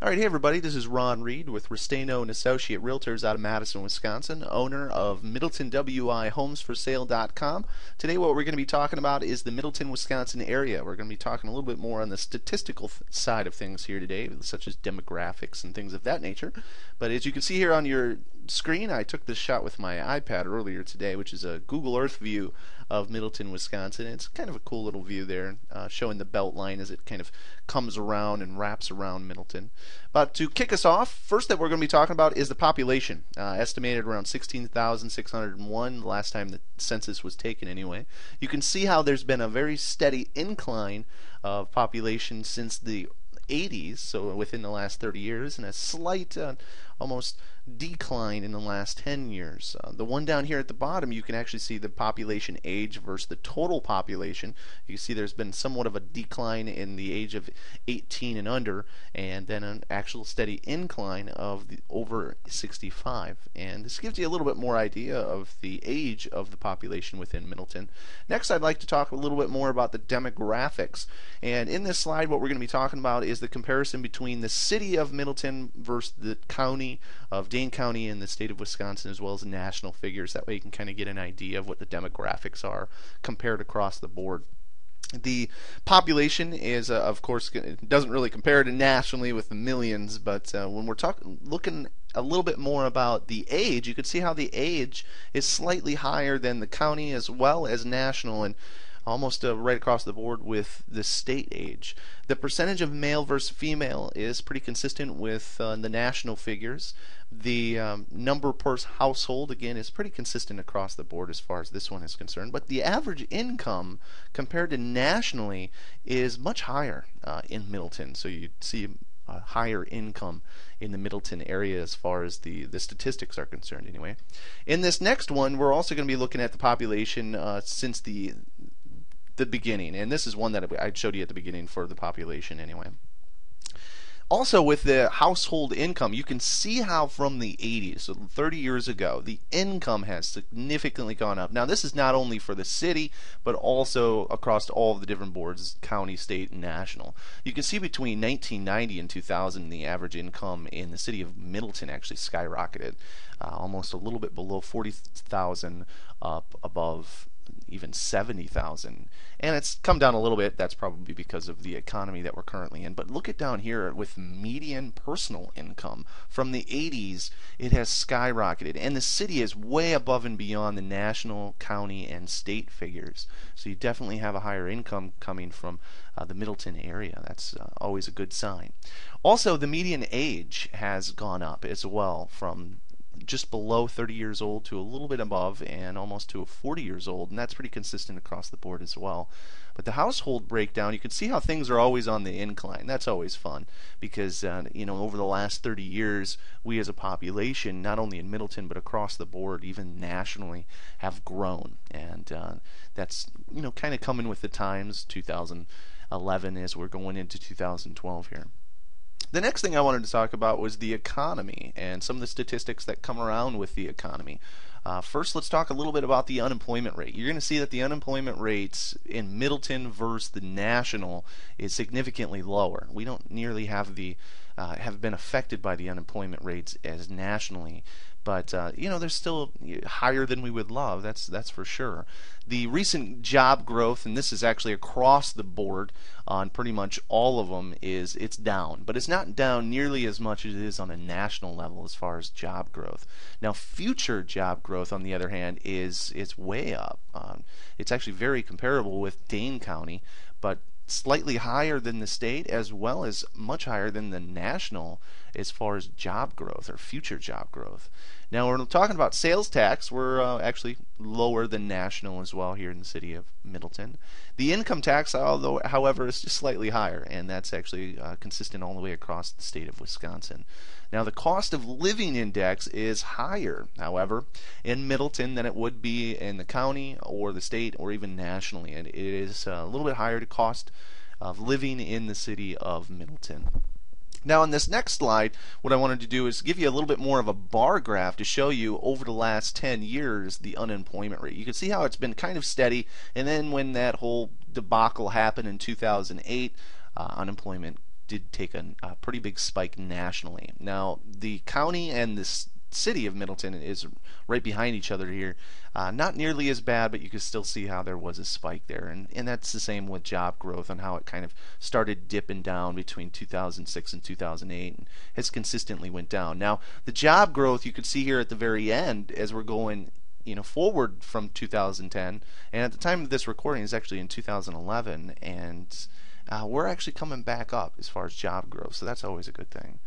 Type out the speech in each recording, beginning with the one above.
All right, hey everybody, this is Ron Reed with Restaino and Associate Realtors out of Madison, Wisconsin, owner of Middleton WI HomesForSale.com. Today what we're going to be talking about is the Middleton, Wisconsin area. We're going to be talking a little bit more on the statistical side of things here today, such as demographics and things of that nature. But as you can see here on your screen, I took this shot with my iPad earlier today, which is a Google Earth view of Middleton, Wisconsin. It's kind of a cool little view there, showing the belt line as it kind of comes around and wraps around Middleton. But to kick us off, first that we're going to be talking about is the population, estimated around 16,601 the last time the census was taken anyway. You can see how there's been a very steady incline of population since the 80s, so within the last 30 years, and a slight almost decline in the last 10 years. The one down here at the bottom, you can actually see the population age versus the total population. You can see there's been somewhat of a decline in the age of 18 and under, and then an actual steady incline of the over 65. And this gives you a little bit more idea of the age of the population within Middleton. Next, I'd like to talk a little bit more about the demographics. And in this slide, what we're going to be talking about is the comparison between the city of Middleton versus the county of Dane County in the state of Wisconsin, as well as national figures. That way you can kind of get an idea of what the demographics are compared across the board. The population is, of course, it doesn't really compare to nationally with the millions, but when we're looking a little bit more about the age, you can see how the age is slightly higher than the county as well as national, and almost right across the board with the state age. The percentage of male versus female is pretty consistent with the national figures. The number per household, again, is pretty consistent across the board as far as this one is concerned. But the average income compared to nationally is much higher in Middleton. So you see a higher income in the Middleton area as far as the statistics are concerned anyway. In this next one, we're also going to be looking at the population since the beginning, and this is one that I showed you at the beginning for the population anyway. Also, with the household income, you can see how from the 80s, so 30 years ago, the income has significantly gone up. Now, this is not only for the city, but also across all of the different boards, county, state, and national. You can see between 1990 and 2000, the average income in the city of Middleton actually skyrocketed, almost a little bit below 40,000 up above even 70,000, and it's come down a little bit. That's probably because of the economy that we're currently in. But look at down here with median personal income from the 80s, it has skyrocketed, and the city is way above and beyond the national, county, and state figures. So you definitely have a higher income coming from the Middleton area. That's always a good sign. Also, the median age has gone up as well, from just below 30 years old to a little bit above and almost to 40 years old, and that's pretty consistent across the board as well. But the household breakdown, you can see how things are always on the incline. That's always fun because over the last 30 years, we as a population, not only in Middleton but across the board, even nationally, have grown, and that's kind of coming with the times. 2011 as we're going into 2012 here. The next thing I wanted to talk about was the economy and some of the statistics that come around with the economy. First, let's talk a little bit about the unemployment rate. You're going to see that the unemployment rates in Middleton versus the national is significantly lower. We don't nearly have been affected by the unemployment rates as nationally, but they're still higher than we would love. That's for sure. The recent job growth, and this is actually across the board on pretty much all of them, it's down, but it's not down nearly as much as it is on a national level as far as job growth. Now, future job growth, on the other hand, is way up. It's actually very comparable with Dane County, but slightly higher than the state, as well as much higher than the national as far as job growth or future job growth. Now, when we're talking about sales tax, we're actually lower than national as well here in the city of Middleton. The income tax, however, is just slightly higher, and that's actually consistent all the way across the state of Wisconsin. Now, the cost of living index is higher, however, in Middleton than it would be in the county or the state or even nationally, and it is a little bit higher to cost of living in the city of Middleton. Now, on this next slide, what I wanted to do is give you a little bit more of a bar graph to show you over the last 10 years the unemployment rate. You can see how it's been kind of steady, and then when that whole debacle happened in 2008, unemployment did take a pretty big spike nationally. Now, the county and the city of Middleton is right behind each other here. Not nearly as bad, but you can still see how there was a spike there. And that's the same with job growth and how it kind of started dipping down between 2006 and 2008 and has consistently went down. Now, the job growth you could see here at the very end as we're going forward from 2010, and at the time of this recording is actually in 2011, and we're actually coming back up as far as job growth, so that's always a good thing.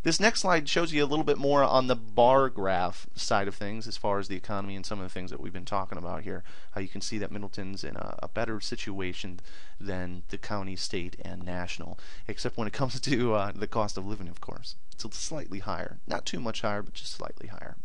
This next slide shows you a little bit more on the bar graph side of things as far as the economy and some of the things that we've been talking about here. You can see that Middleton's in a better situation than the county, state, and national, except when it comes to the cost of living, of course. It's slightly higher. Not too much higher, but just slightly higher.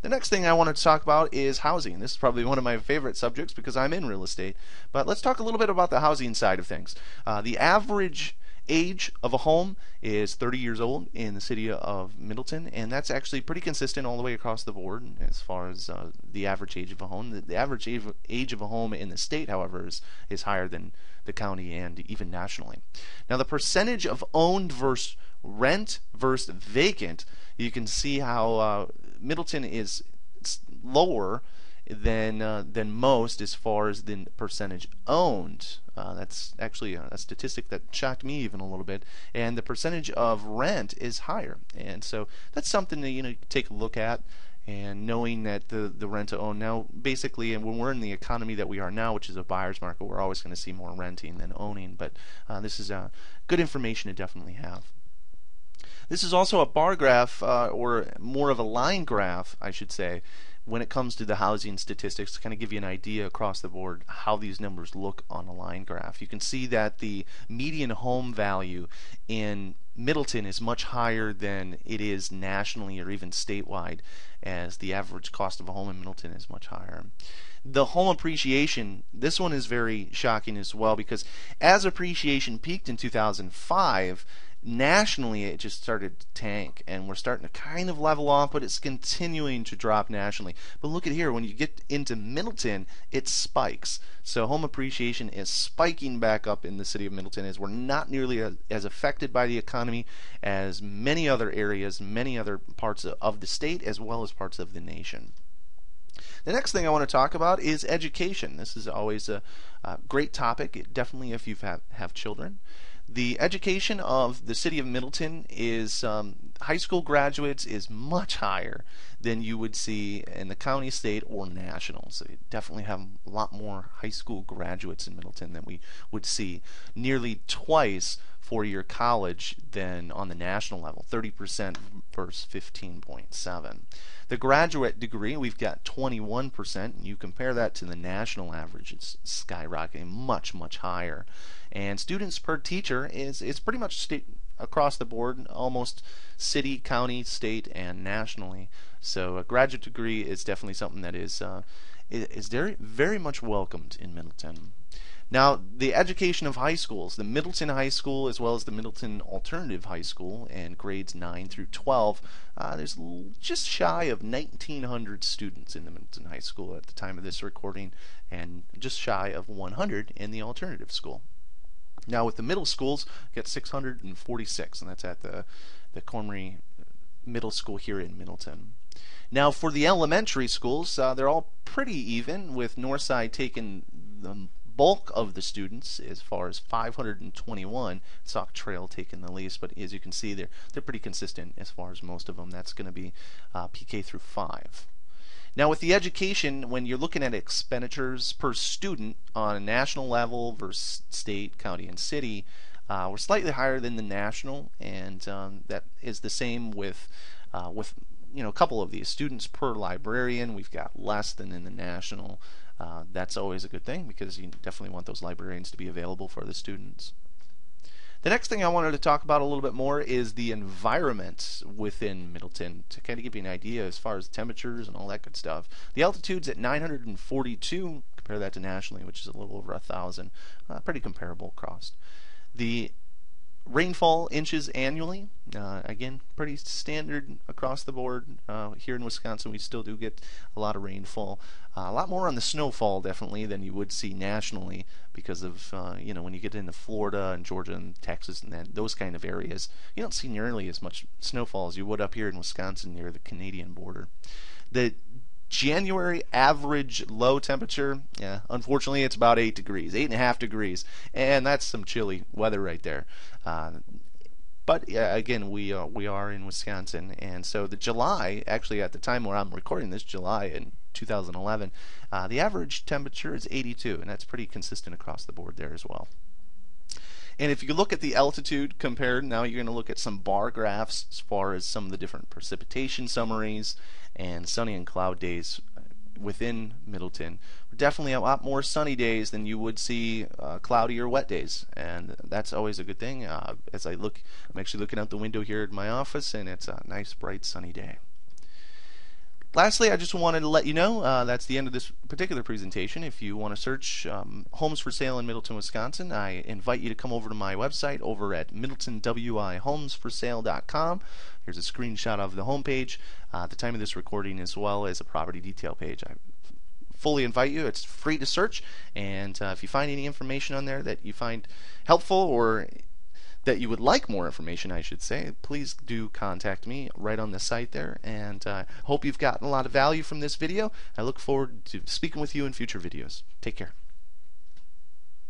The next thing I wanted to talk about is housing. This is probably one of my favorite subjects because I'm in real estate. But let's talk a little bit about the housing side of things. The average age of a home is 30 years old in the city of Middleton, and that's actually pretty consistent all the way across the board as far as the average age of a home. The average age of a home in the state, however, is higher than the county and even nationally. Now, the percentage of owned versus rent versus vacant, you can see how Middleton is lower than most as far as the percentage owned. That's actually a statistic that shocked me even a little bit. And the percentage of rent is higher, and so that's something to take a look at. And knowing that the rent to own now, basically, and when we're in the economy that we are now, which is a buyer's market, we're always going to see more renting than owning. But this is good information to definitely have. This is also a bar graph, or more of a line graph, I should say, when it comes to the housing statistics, to kind of give you an idea across the board how these numbers look on a line graph. You can see that the median home value in Middleton is much higher than it is nationally or even statewide, as the average cost of a home in Middleton is much higher. The home appreciation, this one is very shocking as well, because as appreciation peaked in 2005, nationally it just started to tank, and we're starting to kind of level off, but it's continuing to drop nationally. But look at here, when you get into Middleton, it spikes. So home appreciation is spiking back up in the city of Middleton, as we're not nearly as affected by the economy as many other areas, many other parts of the state, as well as parts of the nation. The next thing I want to talk about is education. This is always a great topic, definitely if you have children. The education of the city of Middleton is high school graduates is much higher than you would see in the county, state, or national. So you definitely have a lot more high school graduates in Middleton than we would see. Nearly twice four-year college than on the national level, 30% versus 15.7. The graduate degree, we've got 21%, and you compare that to the national average, it's skyrocketing much, much higher. And students per teacher is pretty much across the board, almost city, county, state, and nationally. So a graduate degree is definitely something that is very, very much welcomed in Middleton. Now, the education of high schools, the Middleton High School as well as the Middleton Alternative High School, and grades 9 through 12, there's just shy of 1,900 students in the Middleton High School at the time of this recording, and just shy of 100 in the alternative school. Now, with the middle schools, you get 646, and that's at the Cormery Middle School here in Middleton. Now, for the elementary schools, they're all pretty even, with Northside taking the bulk of the students as far as 521. Sauk Trail taking the least, but as you can see, they're pretty consistent as far as most of them. That's going to be PK through 5. Now, with the education, when you're looking at expenditures per student on a national level versus state, county, and city, we're slightly higher than the national, and that is the same with a couple of these. Students per librarian, we've got less than in the national. That's always a good thing, because you definitely want those librarians to be available for the students. The next thing I wanted to talk about a little bit more is the environment within Middleton, to kind of give you an idea as far as temperatures and all that good stuff. The altitude's at 942. Compare that to nationally, which is a little over 1,000. Pretty comparable across. The Rainfall inches annually. Again, pretty standard across the board. Here in Wisconsin, we still do get a lot of rainfall. A lot more on the snowfall, definitely, than you would see nationally because of, when you get into Florida and Georgia and Texas and those kind of areas, you don't see nearly as much snowfall as you would up here in Wisconsin near the Canadian border. The January average low temperature, yeah, unfortunately it's about 8 degrees, 8.5 degrees, and that's some chilly weather right there. But yeah, again, we are in Wisconsin, and so the July, actually at the time where I'm recording this, July in 2011, the average temperature is 82, and that's pretty consistent across the board there as well. And if you look at the altitude compared, now you're going to look at some bar graphs as far as some of the different precipitation summaries and sunny and cloud days within Middleton. Definitely a lot more sunny days than you would see cloudy or wet days, and that's always a good thing. As I look, I'm actually looking out the window here at my office, and it's a nice, bright, sunny day. Lastly, I just wanted to let you know that's the end of this particular presentation. If you want to search homes for sale in Middleton, Wisconsin, I invite you to come over to my website over at middletonwihomesforsale.com. Here's a screenshot of the homepage, the time of this recording, as well as a property detail page. I fully invite you. It's free to search, and if you find any information on there that you find helpful or that you would like more information, I should say, please do contact me right on the site there, and hope you've gotten a lot of value from this video. I look forward to speaking with you in future videos. Take care.